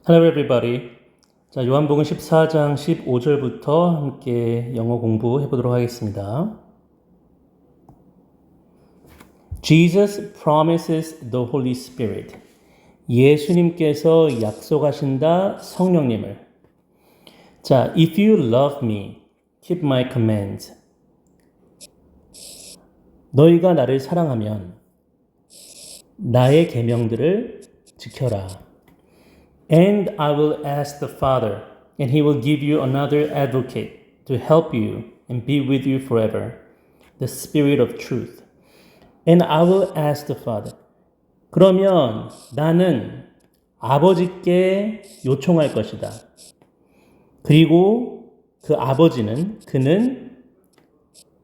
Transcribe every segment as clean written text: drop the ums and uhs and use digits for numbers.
Hello everybody. 자, 요한복음 14장 15절부터 함께 영어 공부해 보도록 하겠습니다. Jesus promises the Holy Spirit. 예수님께서 약속하신다 성령님을. 자, if you love me, keep my commands. 너희가 나를 사랑하면 나의 계명들을 지켜라. And I will ask the Father, and he will give you another advocate to help you and be with you forever, the Spirit of truth. And I will ask the Father. 그러면 나는 아버지께 요청할 것이다. 그리고 그 아버지는 그는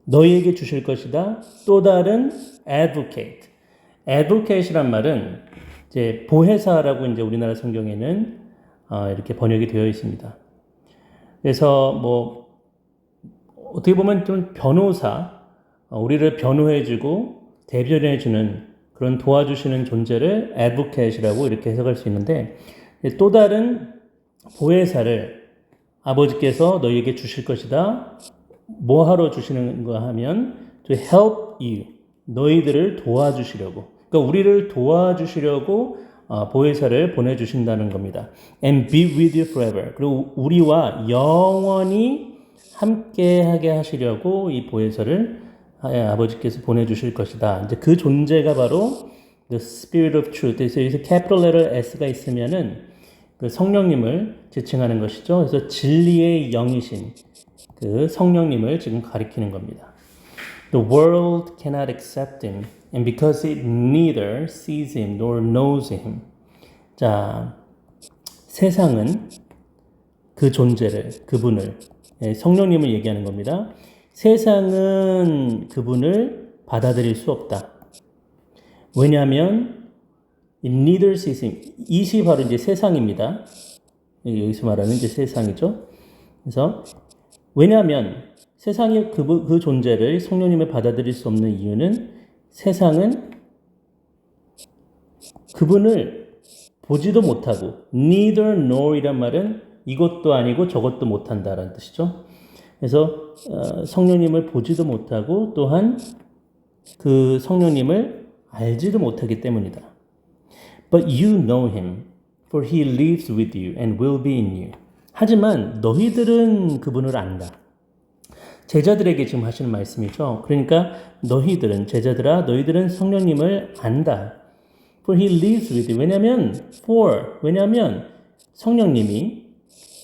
너희에게 주실 것이다. 또 다른 advocate. advocate이란 말은 이제 보혜사라고 이제 우리나라 성경에는 이렇게 번역이 되어 있습니다. 그래서 뭐 어떻게 보면 좀 변호사, 우리를 변호해주고 대변해주는 그런 도와주시는 존재를 advocate이라고 이렇게 해석할 수 있는데 또 다른 보혜사를 아버지께서 너희에게 주실 것이다. 뭐 하러 주시는 거 하면 to help you, 너희들을 도와주시려고. 그러니까 우리를 도와주시려고 보혜사를 보내주신다는 겁니다. And be with you forever. 그리고 우리와 영원히 함께하게 하시려고 이 보혜사를 아버지께서 보내주실 것이다. 이제 그 존재가 바로 the Spirit of Truth. 그래서 여기서 capital letter S가 있으면은 그 성령님을 지칭하는 것이죠. 그래서 진리의 영이신 그 성령님을 지금 가리키는 겁니다. The world cannot accept him. And because it neither sees him nor knows him. 자, 세상은 그 존재를, 그분을, 성령님을 얘기하는 겁니다. 세상은 그분을 받아들일 수 없다. 왜냐하면 it neither sees him. 이시 바로 이제 세상입니다. 여기서 말하는 이제 세상이죠. 그래서 왜냐하면 세상이 그 존재를 성령님을 받아들일 수 없는 이유는 세상은 그분을 보지도 못하고 neither nor 이란 말은 이것도 아니고 저것도 못한다라는 뜻이죠. 그래서 성령님을 보지도 못하고 또한 그 성령님을 알지도 못하기 때문이다. But you know him, for he lives with you and will be in you. 하지만 너희들은 그분을 안다. 제자들에게 지금 하시는 말씀이죠. 그러니까 너희들은, 제자들아, 너희들은 성령님을 안다. For he lives with you. 왜냐하면 성령님이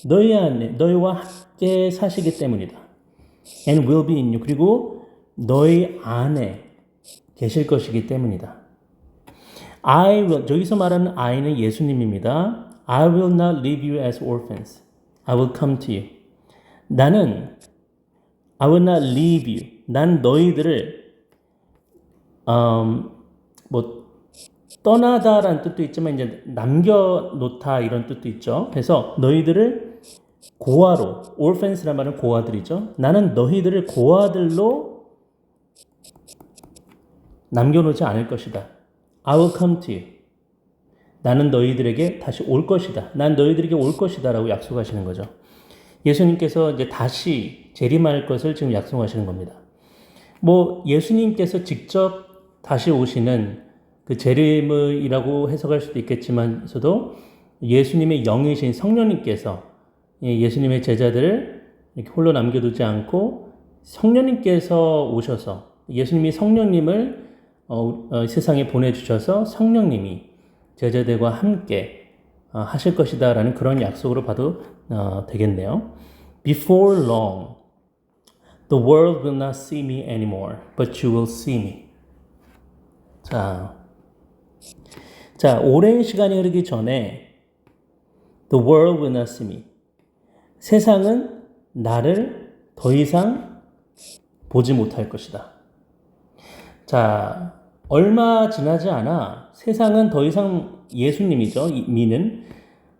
너희 안에, 너희와 함께 사시기 때문이다. And will be in you. 그리고 너희 안에 계실 것이기 때문이다. 여기서 말하는 I는 예수님입니다. I will not leave you as orphans. I will come to you. I will not leave you. 난 너희들을 떠나다라는 뜻도 있지만 이제 남겨놓다 이런 뜻도 있죠. 그래서 너희들을 고아로, orphans란 말은 고아들이죠. 나는 너희들을 고아들로 남겨놓지 않을 것이다. I will come to you. 나는 너희들에게 다시 올 것이다. 난 너희들에게 올 것이다 라고 약속하시는 거죠. 예수님께서 이제 다시 재림할 것을 지금 약속하시는 겁니다. 뭐 예수님께서 직접 다시 오시는 그 재림이라고 해석할 수도 있겠지만서도 예수님의 영이신 성령님께서 예수님의 제자들을 이렇게 홀로 남겨두지 않고 성령님께서 오셔서 예수님이 성령님을 세상에 보내주셔서 성령님이 제자들과 함께 하실 것이다 라는 그런 약속으로 봐도 되겠네요. Before long, the world will not see me anymore, but you will see me. 자, 오랜 시간이 흐르기 전에 the world will not see me. 세상은 나를 더 이상 보지 못할 것이다. 자, 얼마 지나지 않아 세상은 더 이상 예수님이죠. 미는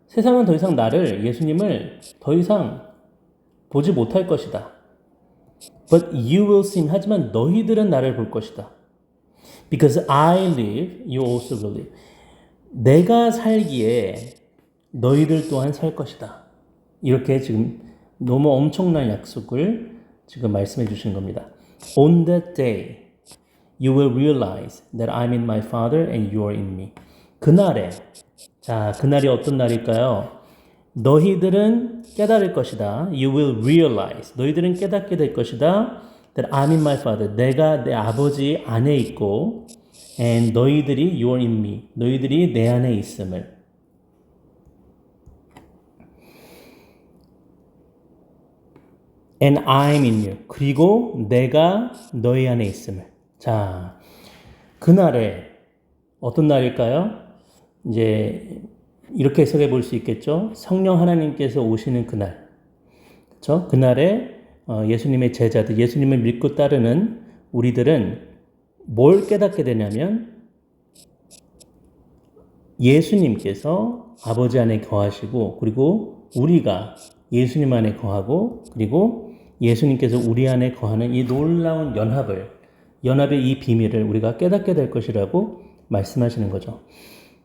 세상은 더 이상 나를, 예수님을 더 이상 보지 못할 것이다. But you will see him. 하지만 너희들은 나를 볼 것이다. Because I live, you also will live. 내가 살기에 너희들 또한 살 것이다. 이렇게 지금 너무 엄청난 약속을 지금 말씀해 주신 겁니다. On that day, you will realize that I'm in my Father and you are in me. 그날에, 자, 그날이 어떤 날일까요? 너희들은 깨달을 것이다. You will realize. 너희들은 깨닫게 될 것이다. That I'm in my Father. 내가 내 아버지 안에 있고, and 너희들이 you are in me. 너희들이 내 안에 있음을. And I'm in you. 그리고 내가 너희 안에 있음을. 자, 그날에 어떤 날일까요? 이제 이렇게 해석해 볼 수 있겠죠. 성령 하나님께서 오시는 그날. 그렇죠? 그날에 예수님의 제자들, 예수님을 믿고 따르는 우리들은 뭘 깨닫게 되냐면 예수님께서 아버지 안에 거하시고 그리고 우리가 예수님 안에 거하고 그리고 예수님께서 우리 안에 거하는 이 놀라운 연합의 이 비밀을 우리가 깨닫게 될 것이라고 말씀하시는 거죠.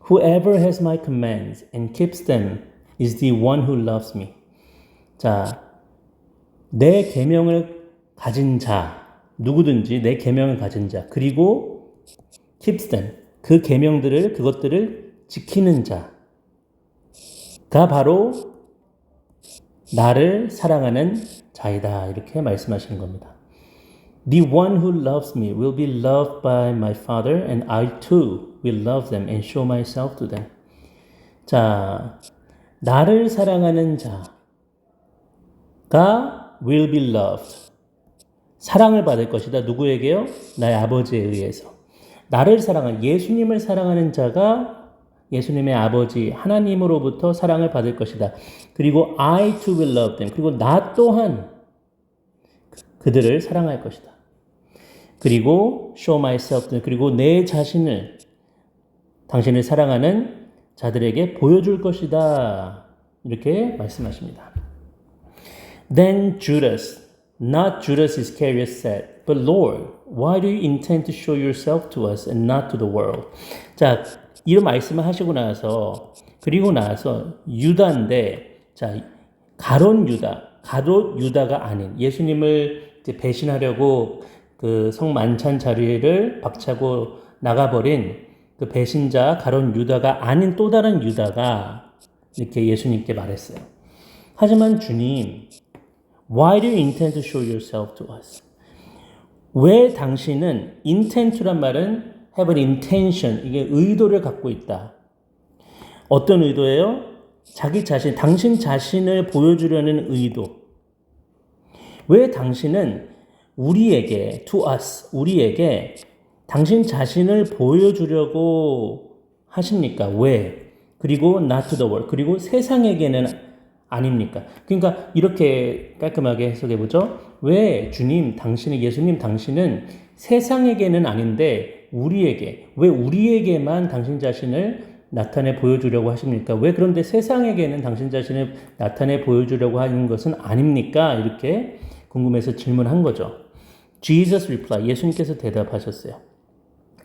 Whoever has my commands and keeps them is the one who loves me. 자, 내 계명을 가진 자, 누구든지 내 계명을 가진 자, 그리고 keeps them, 그것들을 지키는 자가 바로 나를 사랑하는 자이다. 이렇게 말씀하시는 겁니다. The one who loves me will be loved by my Father, and I too will love them and show myself to them. 자, 나를 사랑하는 자가 will be loved. 사랑을 받을 것이다. 누구에게요? 나의 아버지에 의해서. 나를 사랑하는, 예수님을 사랑하는 자가 예수님의 아버지 하나님으로부터 사랑을 받을 것이다. 그리고 I too will love them. 그리고 나 또한 그들을 사랑할 것이다. 그리고 show myself to them. 그리고 내 자신을 당신을 사랑하는 자들에게 보여줄 것이다. 이렇게 말씀하십니다. Then Judas, not Judas Iscariot said, But Lord, why do you intend to show yourself to us and not to the world? 자, 이런 말씀을 하시고 나서 그리고 나서 유다인데 자, 가롯 유다가 아닌 예수님을 이제 배신하려고 그 성만찬 자리를 박차고 나가버린 그 배신자 가롯 유다가 아닌 또 다른 유다가 이렇게 예수님께 말했어요. 하지만 주님, why do you intend to show yourself to us? 왜 당신은 intent란 말은 have an intention, 이게 의도를 갖고 있다. 어떤 의도예요? 자기 자신, 당신 자신을 보여주려는 의도. 왜 당신은 우리에게, to us, 우리에게 당신 자신을 보여주려고 하십니까? 왜? 그리고 not to the world, 그리고 세상에게는 아닙니까? 그러니까 이렇게 깔끔하게 해석해보죠. 왜 주님, 예수님 당신은 세상에게는 아닌데 왜 우리에게만 당신 자신을 나타내 보여주려고 하십니까? 왜 그런데 세상에게는 당신 자신을 나타내 보여주려고 하는 것은 아닙니까? 이렇게 궁금해서 질문한 거죠. Jesus replied, 예수님께서 대답하셨어요.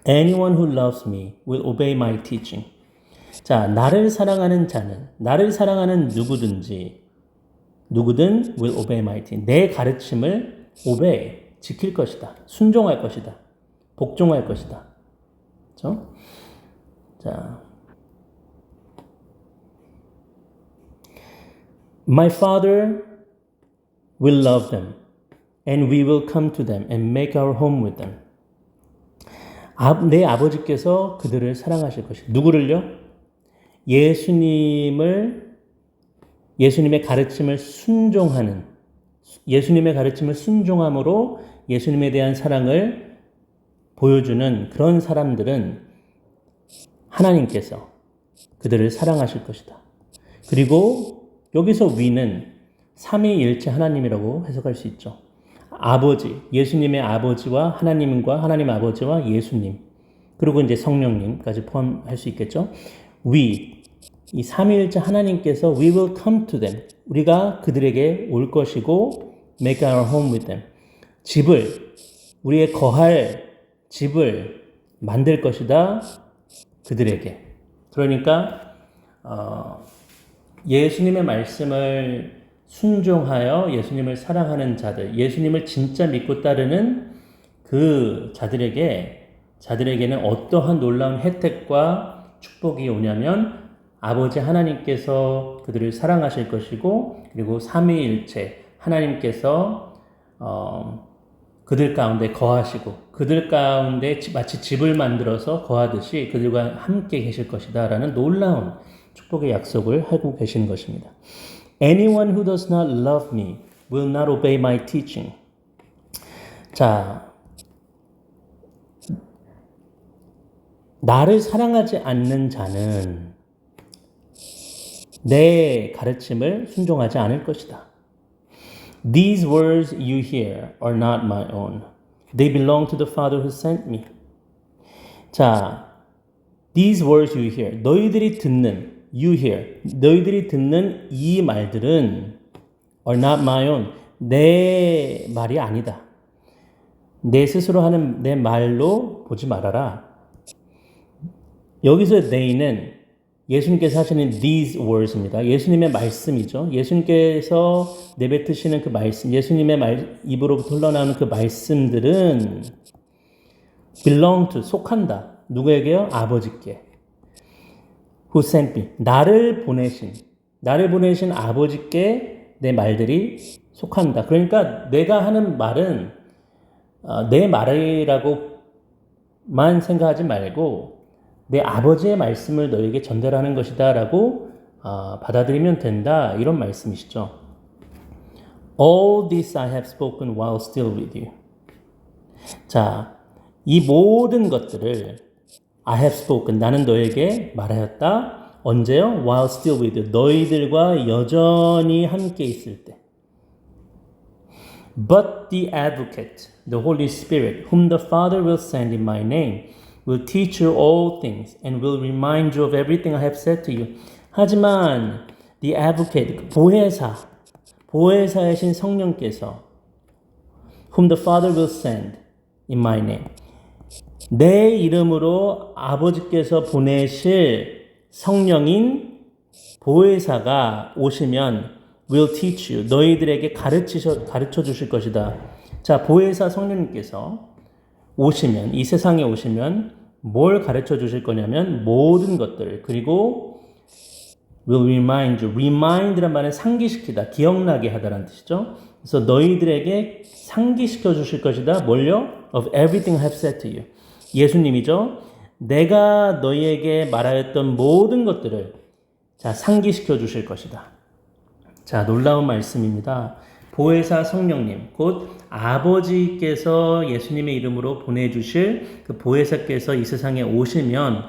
Anyone who loves me will obey my teaching. 자, 나를 사랑하는 누구든 will obey my teaching. 내 가르침을 obey, 지킬 것이다. 순종할 것이다. 복종할 것이다. 그렇죠? 자, My Father will love them, and we will come to them and make our home with them. 내 아버지께서 그들을 사랑하실 것이다. 누구를요? 예수님의 가르침을 순종함으로 예수님에 대한 사랑을 보여주는 그런 사람들은 하나님께서 그들을 사랑하실 것이다. 그리고 여기서 위는 삼위일체 하나님이라고 해석할 수 있죠. 아버지, 예수님의 아버지와 하나님 아버지와 예수님, 그리고 이제 성령님까지 포함할 수 있겠죠. 이 삼위일체 하나님께서 we will come to them. 우리가 그들에게 올 것이고 make our home with them. 우리의 거할 집을 만들 것이다. 그들에게. 그러니까 예수님의 말씀을 순종하여 예수님을 사랑하는 자들, 예수님을 진짜 믿고 따르는 그 자들에게는 어떠한 놀라운 혜택과 축복이 오냐면 아버지 하나님께서 그들을 사랑하실 것이고, 그리고 삼위일체 하나님께서 그들 가운데 거하시고, 그들 가운데 마치 집을 만들어서 거하듯이 그들과 함께 계실 것이다 라는 놀라운 축복의 약속을 하고 계신 것입니다. Anyone who does not love me will not obey my teaching. 자, 나를 사랑하지 않는 자는 내 가르침을 순종하지 않을 것이다. These words you hear are not my own. They belong to the Father who sent me. 자, these words you hear. 너희들이 듣는, you hear. 너희들이 듣는 이 말들은 are not my own. 내 말이 아니다. 내 스스로 하는 내 말로 보지 말아라. 여기서 they는 예수님께서 하시는 these words입니다. 예수님의 말씀이죠. 예수님께서 내뱉으시는 그 말씀, 예수님의 입으로부터 흘러나오는 그 말씀들은 belong to, 속한다. 누구에게요? 아버지께. Who sent me. 나를 보내신 아버지께 내 말들이 속한다. 그러니까 내가 하는 말은 내 말이라고만 생각하지 말고 내 아버지의 말씀을 너에게 전달하는 것이다 라고 받아들이면 된다. 이런 말씀이시죠. All this I have spoken while still with you. 자, 이 모든 것들을 I have spoken, 나는 너에게 말하였다. 언제요? While still with you. 너희들과 여전히 함께 있을 때. But the advocate, the Holy Spirit, whom the Father will send in my name, will teach you all things and will remind you of everything I have said to you. 하지만 the advocate, 보혜사이신 성령께서 whom the Father will send in my name. 내 이름으로 아버지께서 보내실 성령인 보혜사가 오시면 will teach you. 너희들에게 가르쳐 주실 것이다. 자, 보혜사 성령님께서 오시면, 이 세상에 오시면 뭘 가르쳐 주실 거냐면 모든 것들을, 그리고 will remind you. remind란 말은 상기시키다, 기억나게 하다라는 뜻이죠. 그래서 너희들에게 상기시켜 주실 것이다. 뭘요? Of everything I have said to you. 예수님이죠. 내가 너희에게 말하였던 모든 것들을 자, 상기시켜 주실 것이다. 자, 놀라운 말씀입니다. 보혜사 성령님, 곧 아버지께서 예수님의 이름으로 보내주실 그 보혜사께서 이 세상에 오시면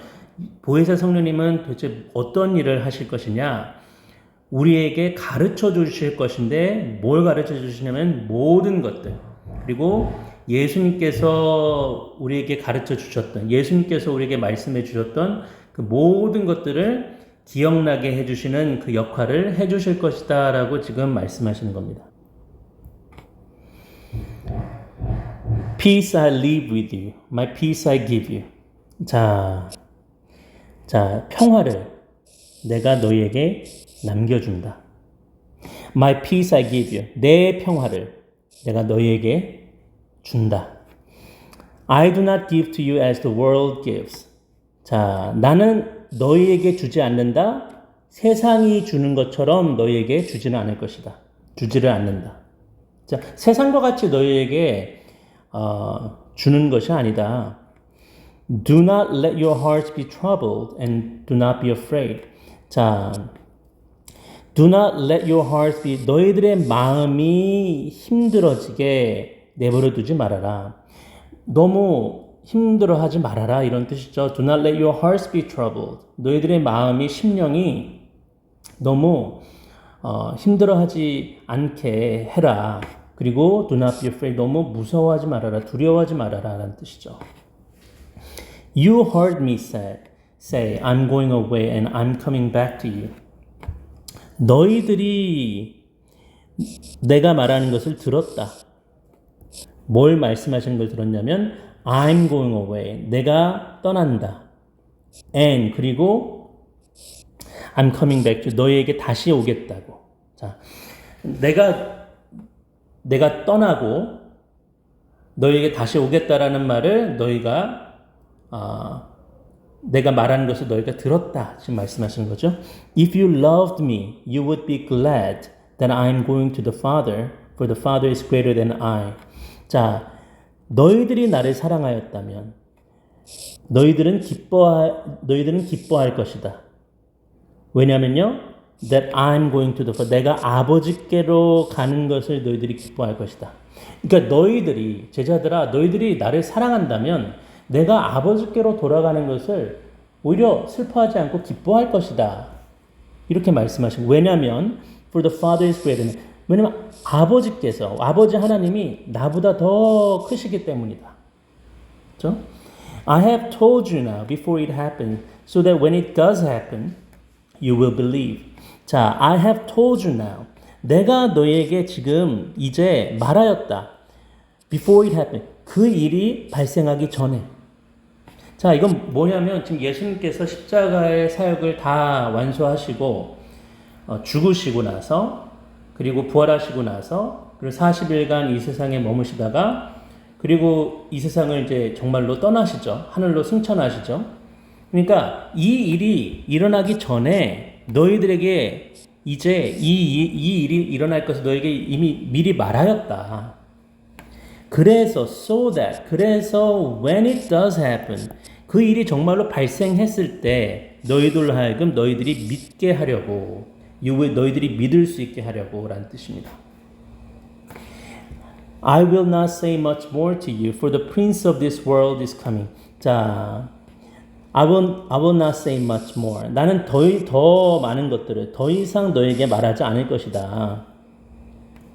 보혜사 성령님은 도대체 어떤 일을 하실 것이냐? 우리에게 가르쳐 주실 것인데 뭘 가르쳐 주시냐면 모든 것들. 그리고 예수님께서 우리에게 가르쳐 주셨던, 예수님께서 우리에게 말씀해 주셨던 그 모든 것들을 기억나게 해주시는 그 역할을 해주실 것이다 라고 지금 말씀하시는 겁니다. Peace I leave with you. My peace I give you. 자, 평화를 내가 너희에게 남겨준다. My peace I give you. 내 평화를 내가 너희에게 준다. I do not give to you as the world gives. 자, 나는 너희에게 주지 않는다. 세상이 주는 것처럼 너희에게 주지는 않을 것이다. 주지를 않는다. 자, 세상과 같이 너희에게 주는 것이 아니다. Do not let your hearts be troubled and do not be afraid. 자, do not let your hearts be, 너희들의 마음이 힘들어지게 내버려 두지 말아라. 너무 힘들어하지 말아라 이런 뜻이죠. Do not let your hearts be troubled. 너희들의 마음이, 심령이 너무 힘들어하지 않게 해라. 그리고 do not be afraid. 너무 무서워하지 말아라. 두려워하지 말아라 라는 뜻이죠. You heard me say, I'm going away and I'm coming back to you. 너희들이 내가 말하는 것을 들었다. 뭘 말씀하시는 걸 들었냐면 I'm going away. 내가 떠난다. And 그리고 I'm coming back to 너희에게 다시 오겠다고. 자, 내가 떠나고 너희에게 다시 오겠다라는 말을 너희가 내가 말하는 것을 너희가 들었다. 지금 말씀하시는 거죠. If you loved me, you would be glad that I am going to the Father, for the Father is greater than I. 자, 너희들이 나를 사랑하였다면 너희들은 기뻐할 것이다. 왜냐면요, that I'm going to the Father. 내가 아버지께로 가는 것을 너희들이 기뻐할 것이다. 그러니까 너희들이 제자들아, 너희들이 나를 사랑한다면 내가 아버지께로 돌아가는 것을 오히려 슬퍼하지 않고 기뻐할 것이다. 이렇게 말씀하시고, 왜냐하면 for the Father is greater. 왜냐하면 아버지 하나님이 나보다 더 크시기 때문이다. 그렇죠? I have told you now before it happens, so that when it does happen, you will believe. 자, I have told you now. 내가 너에게 지금 이제 말하였다. Before it happened. 그 일이 발생하기 전에. 자, 이건 뭐냐면 지금 예수님께서 십자가의 사역을 다 완수하시고 죽으시고 나서 그리고 부활하시고 나서 그리고 40일간 이 세상에 머무시다가 그리고 이 세상을 이제 정말로 떠나시죠. 하늘로 승천하시죠. 그러니까 이 일이 일어나기 전에 너희들에게 이제 이 일이 일어날 것을 너에게 이미 미리 말하였다. 그래서 그래서 when it does happen, 그 일이 정말로 발생했을 때 너희들로 하여금 너희들이 믿게 하려고, 너희들이 믿을 수 있게 하려고 라는 뜻입니다. I will not say much more to you, for the prince of this world is coming. 자, I will not say much more. 나는 더 많은 것들을 더 이상 너에게 말하지 않을 것이다.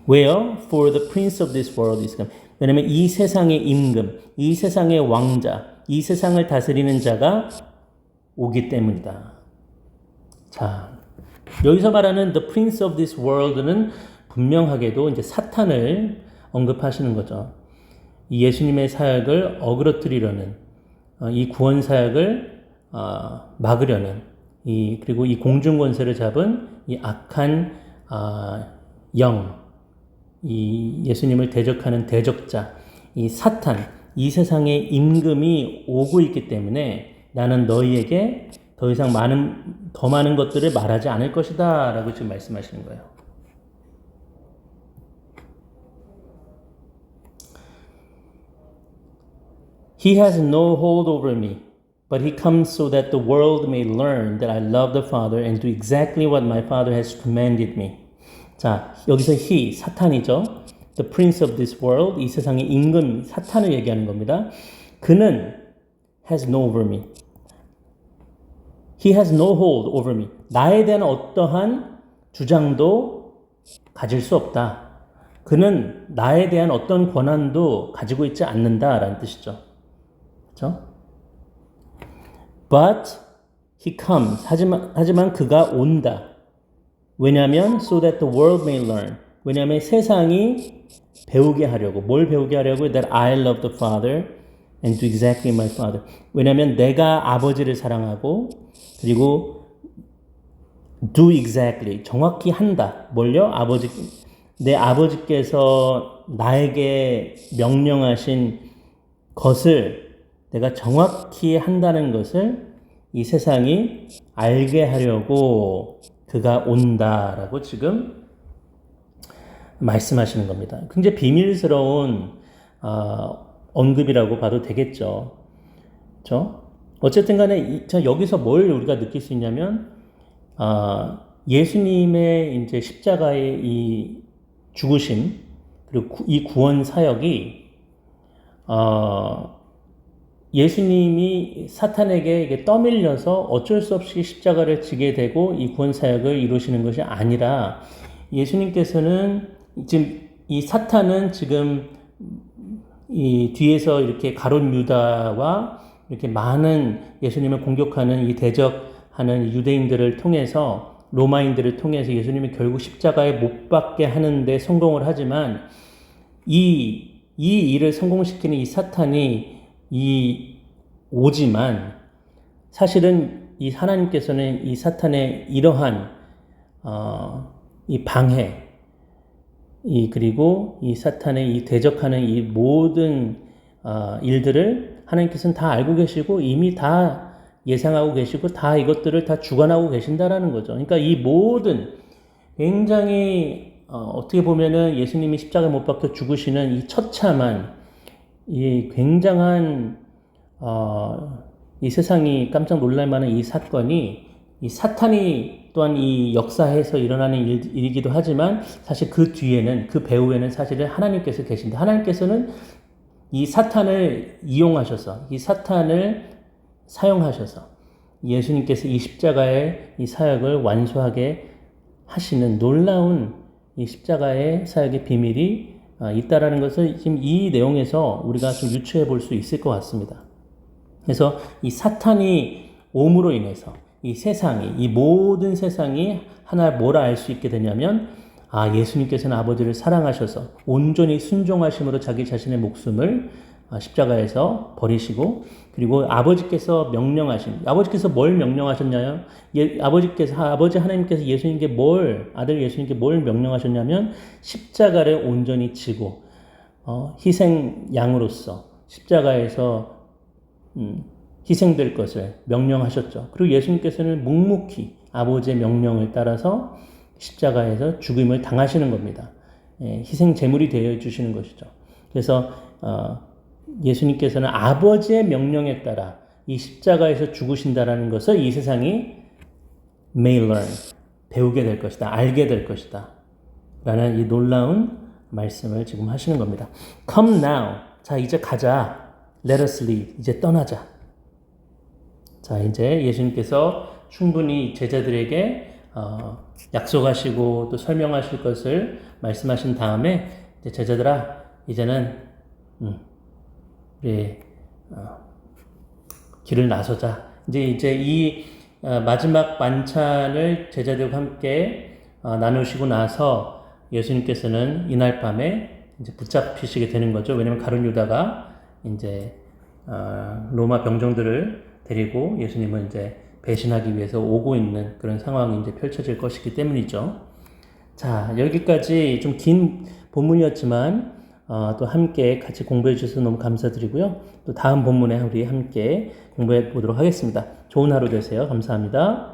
왜요? For the prince of this world is coming. 왜냐면 이 세상의 임금, 이 세상의 왕자, 이 세상을 다스리는 자가 오기 때문이다. 자, 여기서 말하는 the prince of this world는 분명하게도 이제 사탄을 언급하시는 거죠. 이 예수님의 사역을 어그러뜨리려는 이 구원 사역을 막으려는 그리고 이 공중 권세를 잡은 이 악한 이 예수님을 대적하는 대적자, 이 사탄, 이 세상의 임금이 오고 있기 때문에 나는 너희에게 더 이상 더 많은 것들을 말하지 않을 것이다 라고 지금 말씀하시는 거예요. He has no hold over me, but he comes so that the world may learn that I love the Father and do exactly what my Father has commanded me. 자, 여기서 he, 사탄이죠. The prince of this world, 이 세상의 임금, 사탄을 얘기하는 겁니다. 그는 has no over me. He has no hold over me. 나에 대한 어떠한 주장도 가질 수 없다. 그는 나에 대한 어떤 권한도 가지고 있지 않는다라는 뜻이죠. 그렇죠? But he comes. 하지만 그가 온다. 왜냐하면 so that the world may learn. 왜냐하면 세상이 배우게 하려고. 뭘 배우게 하려고? That I love the Father and do exactly my Father. 왜냐하면 내가 아버지를 사랑하고 그리고 do exactly. 정확히 한다. 뭘요? 내 아버지께서 나에게 명령하신 것을 내가 정확히 한다는 것을 이 세상이 알게 하려고 그가 온다라고 지금 말씀하시는 겁니다. 굉장히 비밀스러운 언급이라고 봐도 되겠죠. 그렇죠? 어쨌든 간에 여기서 뭘 우리가 느낄 수 있냐면 예수님의 이제 십자가의 이 죽으심 그리고 이 구원 사역이 예수님이 사탄에게 이게 떠밀려서 어쩔 수 없이 십자가를 지게 되고 이 구원 사역을 이루시는 것이 아니라 예수님께서는 지금 이 사탄은 지금 이 뒤에서 이렇게 가룟 유다와 이렇게 많은 예수님을 공격하는 이 대적하는 유대인들을 통해서 로마인들을 통해서 예수님이 결국 십자가에 못 박게 하는데 성공을 하지만 이 일을 성공시키는 이 사탄이 오지만 사실은 이 하나님께서는 이 사탄의 이러한 이 방해, 그리고 이 사탄의 이 대적하는 이 모든 일들을 하나님께서는 다 알고 계시고 이미 다 예상하고 계시고 다 이것들을 다 주관하고 계신다라는 거죠. 그러니까 이 모든 굉장히 어떻게 보면은 예수님이 십자가에 못 박혀 죽으시는 이 처참한 이 굉장한 이 세상이 깜짝 놀랄 만한 이 사건이 이 사탄이 또한 이 역사에서 일어나는 일이기도 하지만 사실 그 뒤에는 그 배후에는 사실은 하나님께서 계신다. 하나님께서는 이 사탄을 이용하셔서 이 사탄을 사용하셔서 예수님께서 이 십자가의 이 사역을 완수하게 하시는 놀라운 이 십자가의 사역의 비밀이 있다라는 것을 지금 이 내용에서 우리가 좀 유추해 볼 수 있을 것 같습니다. 그래서 이 사탄이 옴으로 인해서 이 세상이, 이 모든 세상이 하나 뭘 알 수 있게 되냐면, 예수님께서는 아버지를 사랑하셔서 온전히 순종하심으로 자기 자신의 목숨을 십자가에서 버리시고, 그리고 아버지께서 아버지께서 뭘 명령하셨냐요? 아버지 하나님께서 예수님께 아들 예수님께 뭘 명령하셨냐면, 십자가를 온전히 지고, 희생 양으로서 십자가에서, 희생될 것을 명령하셨죠. 그리고 예수님께서는 묵묵히 아버지의 명령을 따라서 십자가에서 죽임을 당하시는 겁니다. 희생 제물이 되어 주시는 것이죠. 그래서 예수님께서는 아버지의 명령에 따라 이 십자가에서 죽으신다라는 것을 이 세상이 may learn, 배우게 될 것이다, 알게 될 것이다 라는 이 놀라운 말씀을 지금 하시는 겁니다. Come now, 자 이제 가자. Let us leave, 이제 떠나자. 자 이제 예수님께서 충분히 제자들에게 약속하시고 또 설명하실 것을 말씀하신 다음에 이제 제자들아 이제는 우리 길을 나서자. 이제 이 마지막 만찬을 제자들과 함께 나누시고 나서 예수님께서는 이날 밤에 이제 붙잡히시게 되는 거죠. 왜냐하면 가룟 유다가 이제 로마 병정들을 데리고 예수님을 이제 배신하기 위해서 오고 있는 그런 상황이 이제 펼쳐질 것이기 때문이죠. 자, 여기까지 좀 긴 본문이었지만 또 함께 같이 공부해 주셔서 너무 감사드리고요. 또 다음 본문에 우리 함께 공부해 보도록 하겠습니다. 좋은 하루 되세요. 감사합니다.